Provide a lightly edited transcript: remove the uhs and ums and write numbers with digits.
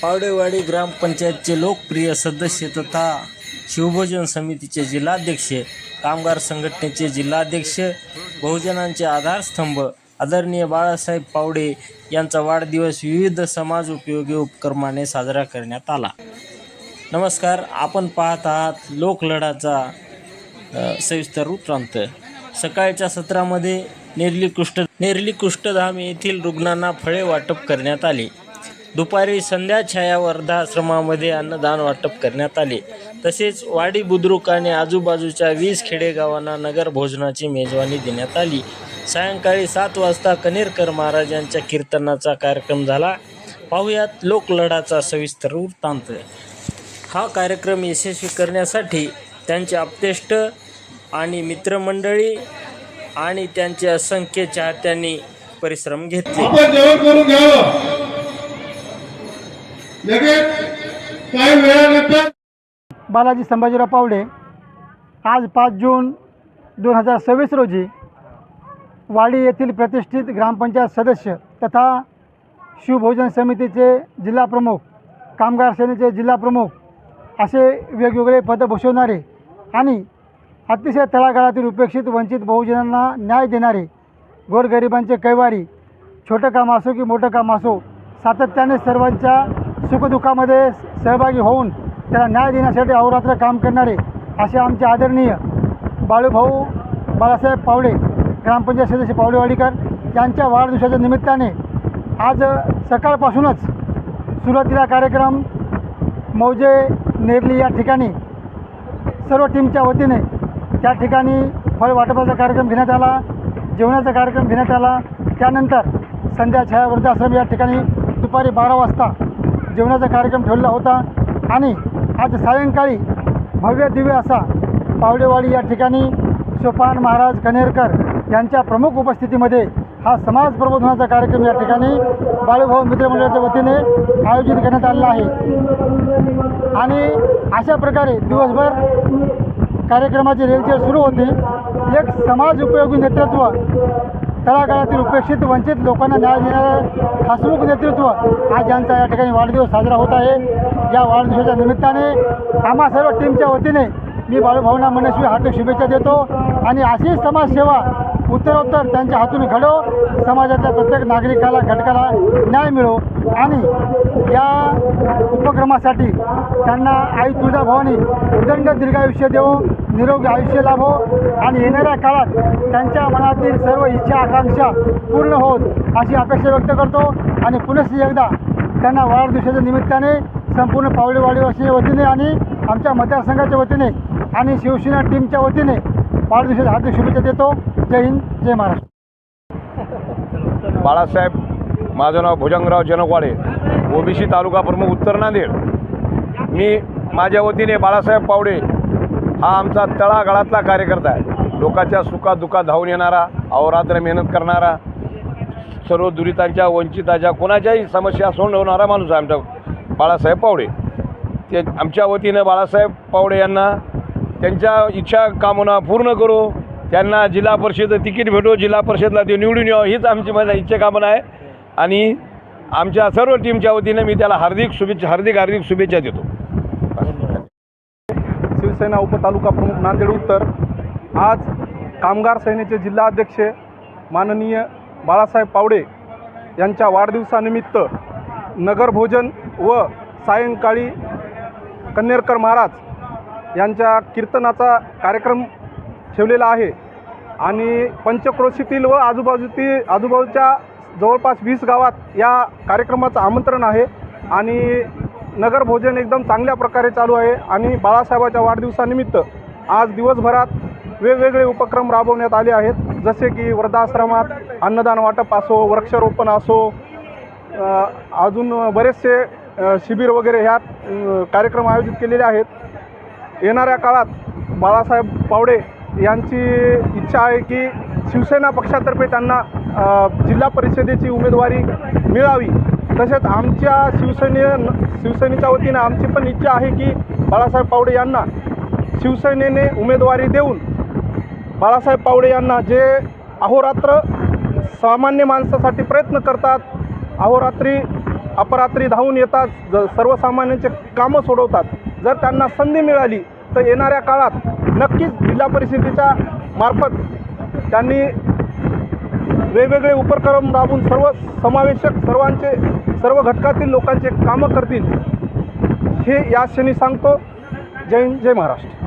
पावडेवाडी ग्रामपंचायतचे लोकप्रिय सदस्य तथा शिवभोजन समितीचे जिल्हाध्यक्ष, कामगार संघटनेचे जिल्हाध्यक्ष, बहुजनांचे आधारस्तंभ आदरणीय बाळासाहेब पावडे यांचा वाढदिवस विविध समाज उपयोगी उपक्रमाने साजरा करण्यात आला. नमस्कार, आपण पाहत आहात लोकलढाचा सविस्तर वृत्तांत. सकाळच्या सत्रामध्ये नेरली कुष्ठधाम येथील रुग्णांना फळे वाटप करण्यात आले. दुपारी संध्या छाया वृद्धाश्रमामध्ये अन्नदान वाटप करण्यात आले. तसेच वाडी बुद्रुक आणि आजूबाजूच्या 20 खेडेगावांना नगर भोजनाची मेजवानी देण्यात आली. सायंकाळी 7 वाजता कनेरकर महाराजांच्या कीर्तनाचा कार्यक्रम झाला. पाहुयात लोकलढाचा सविस्तर वृत्तांत. हा कार्यक्रम यशस्वी करण्यासाठी त्यांचे आप्तेष्ट आणि मित्रमंडळी आणि त्यांचे असंख्य चाहत्यांनी परिश्रम घेतले. आपण जेवण करून घ्यावं. लगेच काही वेळानंतर बालाजी संभाजीराव पावडे आज 5 जून 2026 रोजी वाडी येथील प्रतिष्ठित ग्रामपंचायत सदस्य तथा शिवभोजन समितीचे जिल्हा प्रमुख, कामगार सेनेचे जिल्हा प्रमुख असे वेगवेगळे पद भूषवणारे आणि अतिशय तळागाळातील उपेक्षित वंचित बहुजनांना न्याय देणारे, गोरगरिबांचे कैवारी, छोटं काम असो की मोठं काम असो, सातत्याने सर्वांच्या सुखदुःखामध्ये सहभागी होऊन त्याला न्याय देण्यासाठी अहोरात्र काम करणारे असे आमचे आदरणीय बाळूभाऊ बाळासाहेब पावडे, ग्रामपंचायत सदस्य पावडेवाडीकर यांच्या वाढदिवसाच्या निमित्ताने आज सकाळपासूनच सुरुवातीला कार्यक्रम मौजे नेरली या ठिकाणी सर्व टीमच्या वतीने त्या ठिकाणी फळ वाटपाचा कार्यक्रम घेण्यात आला, जेवणाचा कार्यक्रम घेण्यात आला. त्यानंतर संध्या छाया वृद्धाश्रम या ठिकाणी दुपारी 12 वाजता जेवणाचा कार्यक्रम ठेवला होता आणि आज सायंकाळी भव्य दिव्य असा पावडेवाडी या ठिकाणी सोपान महाराज कनेरकर यांच्या प्रमुख उपस्थितीमध्ये हा समाज प्रबोधनाचा कार्यक्रम या ठिकाणी बाळूभाऊ मित्रमंडळाच्या वतीने आयोजित करण्यात आलेला आहे. आणि अशा प्रकारे दिवसभर कार्यक्रमाची रेलचेल सुरू होती. एक समाज उपयोगी नेतृत्व, तळागाळातील उपेक्षित वंचित लोकांना न्याय देणारं हसमुख नेतृत्व आज यांचा या ठिकाणी वाढदिवस साजरा होत आहे. या वाढदिवसाच्या निमित्ताने आम्हा सर्व टीमच्या वतीने मी बाळूभाऊंना मनस्वी हार्दिक शुभेच्छा देतो आणि अशी समाजसेवा उत्तरोत्तर त्यांच्या हातून घडो, समाजातल्या प्रत्येक नागरिकाला घटकाला न्याय मिळो आणि या उपक्रमासाठी त्यांना आई तुळजाभवानी उदंड दीर्घायुष्य देवो, निरोगी आयुष्य लाभो आणि येणाऱ्या काळात त्यांच्या मनातील सर्व इच्छा आकांक्षा पूर्ण होत अशी अपेक्षा व्यक्त करतो. आणि पुनश्च एकदा त्यांना वाढदिवसाच्या निमित्ताने संपूर्ण पावडेवाडीवासीच्या वतीने आणि आमच्या मतदारसंघाच्या वतीने आणि शिवसेना टीमच्या वतीने वाढदिवसाच्या हार्दिक शुभेच्छा देतो. जय हिंद, जय महाराष्ट्र. बाळासाहेब, माझं नाव भुजंगराव जनकवाडे, ओबीसी तालुका प्रमुख उत्तर नांदेड. मी माझ्या वतीने बाळासाहेब पावडे हा आमचा तळागाळातला कार्यकर्ता आहे. लोकांच्या सुखादुःखात धावून येणारा, अहोरात्र मेहनत करणारा, सर्व दुरितांच्या वंचिताच्या कोणाच्याही समस्या सोडवणारा माणूस आहे आमचा बाळासाहेब पावडे. ते आमच्या वतीनं बाळासाहेब पावडे यांना त्यांच्या इच्छा कामना पूर्ण करू, त्यांना जिल्हा परिषद तिकीट भेटो, जिल्हा परिषदला ते निवडून यावं हीच आमची माझ्या इच्छा कामना आहे. आणि आमच्या सर्व टीमच्या वतीने मी त्याला हार्दिक शुभेच्छा देतो. शिवसेना उपतालुका प्रमुख नांदेड उत्तर. आज कामगार सेनेचे जिल्हाध्यक्ष माननीय बाळासाहेब पावडे यांच्या वाढदिवसानिमित्त नगर भोजन व सायंकाळी कन्नेरकर महाराज यांच्या कीर्तनाचा कार्यक्रम ठेवलेला आहे. आणि पंचक्रोशीतील व आजूबाजूच्या जवळपास 20 गावात या कार्यक्रमाचं आमंत्रण आहे. आणि नगर भोजन एकदम चांगल्या प्रकारे चालू आहे. आणि बाळासाहेबाच्या वाढदिवसानिमित्त आज दिवसभरात वेगवेगळे उपक्रम राबवण्यात आले आहेत, जसे की वृद्धाश्रमात अन्नदान वाटप असो, वृक्षारोपण असो, अजून बरेचसे शिबिर वगैरे ह्यात कार्यक्रम आयोजित केलेले आहेत. येणाऱ्या काळात बाळासाहेब पावडे यांची इच्छा आहे की शिवसेना पक्षातर्फे त्यांना जिल्हा परिषदेची उमेदवारी मिळावी. तसेच आमच्या शिवसेनेच्या वतीनं आमची पण इच्छा आहे की बाळासाहेब पावडे यांना शिवसेनेने उमेदवारी देऊन बाळासाहेब पावडे यांना जे अहोरात्र सामान्य माणसासाठी प्रयत्न करतात, अहोरात्री अपरात्री धावून येतात, सर्वसामान्यांचे कामं सोडवतात. जर त्यांना संधी मिळाली तर येणाऱ्या काळात नक्कीच जिल्हा परिषदेच्या मार्फत त्यांनी वेगवेगळे उपक्रम राबवून सर्वसमावेशक सर्व घटकातील लोकांचे कामं करतील, हे या क्षणी सांगतो. जय हिंद, जय महाराष्ट्र.